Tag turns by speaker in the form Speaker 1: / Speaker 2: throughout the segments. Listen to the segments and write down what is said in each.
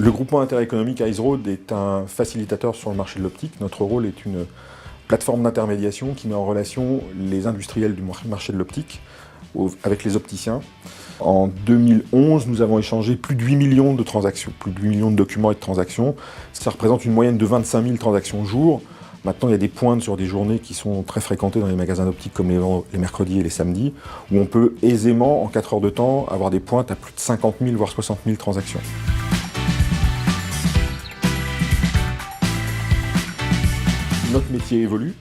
Speaker 1: Le groupement d'intérêt économique IceRoad est un facilitateur sur le marché de l'optique. Notre rôle est une plateforme d'intermédiation qui met en relation les industriels du marché de l'optique avec les opticiens. En 2011, nous avons échangé plus de 8 millions de transactions, plus de 8 millions de documents et de transactions. Ça représente une moyenne de 25 000 transactions jour. Maintenant, il y a des pointes sur des journées qui sont très fréquentées dans les magasins d'optique comme les mercredis et les samedis, où on peut aisément, en 4 heures de temps, avoir des pointes à plus de 50 000 voire 60 000 transactions. Notre métier évolue,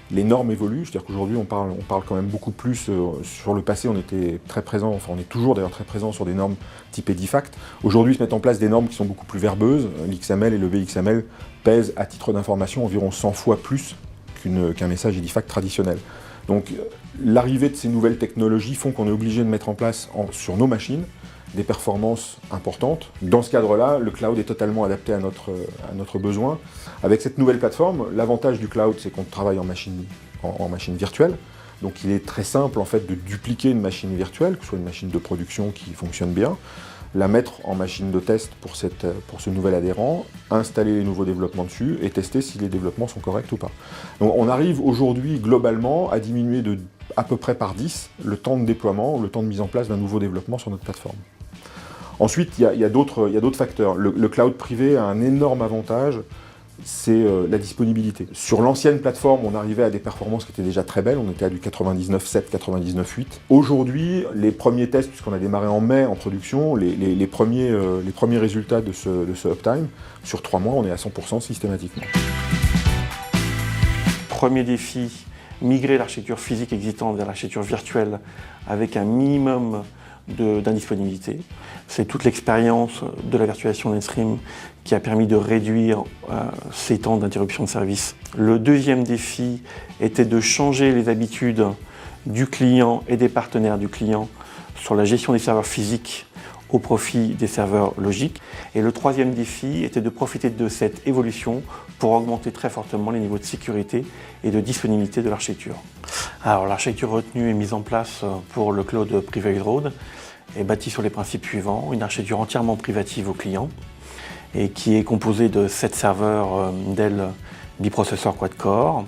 Speaker 1: les normes évoluent, c'est-à-dire qu'aujourd'hui on parle quand même beaucoup plus, sur le passé on était très présent, enfin on est toujours d'ailleurs très présent sur des normes type EDIFACT. Aujourd'hui se mettent en place des normes qui sont beaucoup plus verbeuses, l'XML et le VXML pèsent à titre d'information environ 100 fois plus qu'un message EDIFACT traditionnel. Donc l'arrivée de ces nouvelles technologies font qu'on est obligé de mettre en place sur nos machines des performances importantes. Dans ce cadre-là, le cloud est totalement adapté à notre besoin. Avec cette nouvelle plateforme, l'avantage du cloud, c'est qu'on travaille en machine virtuelle. Donc il est très simple en fait de dupliquer une machine virtuelle, que ce soit une machine de production qui fonctionne bien, la mettre en machine de test pour ce nouvel adhérent, installer les nouveaux développements dessus et tester si les développements sont corrects ou pas. Donc on arrive aujourd'hui globalement à diminuer à peu près par 10 le temps de déploiement, le temps de mise en place d'un nouveau développement sur notre plateforme. Ensuite, il y a d'autres facteurs. Le cloud privé a un énorme avantage, c'est la disponibilité. Sur l'ancienne plateforme, on arrivait à des performances qui étaient déjà très belles, on était à du 99.7, 99.8. Aujourd'hui, les premiers tests, puisqu'on a démarré en mai en production, les premiers résultats de ce uptime, sur 3 mois, on est à 100% systématiquement.
Speaker 2: Premier défi, migrer l'architecture physique existante vers l'architecture virtuelle avec un minimum d'indisponibilité. C'est toute l'expérience de la virtualisation mainstream qui a permis de réduire ces temps d'interruption de service. Le deuxième défi était de changer les habitudes du client et des partenaires du client sur la gestion des serveurs physiques au profit des serveurs logiques. Et le troisième défi était de profiter de cette évolution pour augmenter très fortement les niveaux de sécurité et de disponibilité de l'architecture. Alors l'architecture retenue et mise en place pour le cloud privé IceRoad est bâtie sur les principes suivants. Une architecture entièrement privative aux clients et qui est composée de 7 serveurs Dell biprocesseurs quad-core.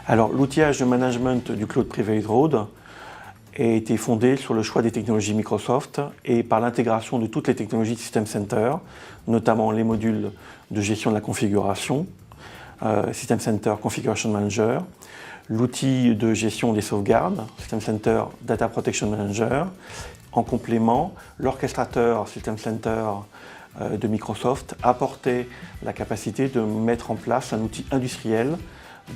Speaker 2: Alors l'outillage de management du cloud privé IceRoad a été fondé sur le choix des technologies Microsoft et par l'intégration de toutes les technologies de System Center, notamment les modules de gestion de la configuration, System Center Configuration Manager, l'outil de gestion des sauvegardes, System Center Data Protection Manager. En complément, l'orchestrateur System Center de Microsoft apportait la capacité de mettre en place un outil industriel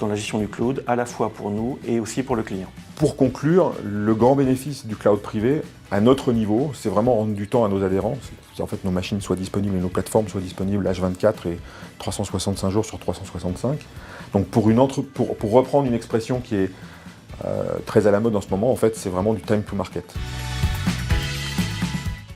Speaker 2: dans la gestion du cloud, à la fois pour nous et aussi pour le client.
Speaker 1: Pour conclure, le grand bénéfice du cloud privé, à notre niveau, c'est vraiment rendre du temps à nos adhérents. C'est en fait nos machines soient disponibles et nos plateformes soient disponibles H24 et 365 jours sur 365. Donc pour reprendre une expression qui est très à la mode en ce moment, en fait, c'est vraiment du time to market.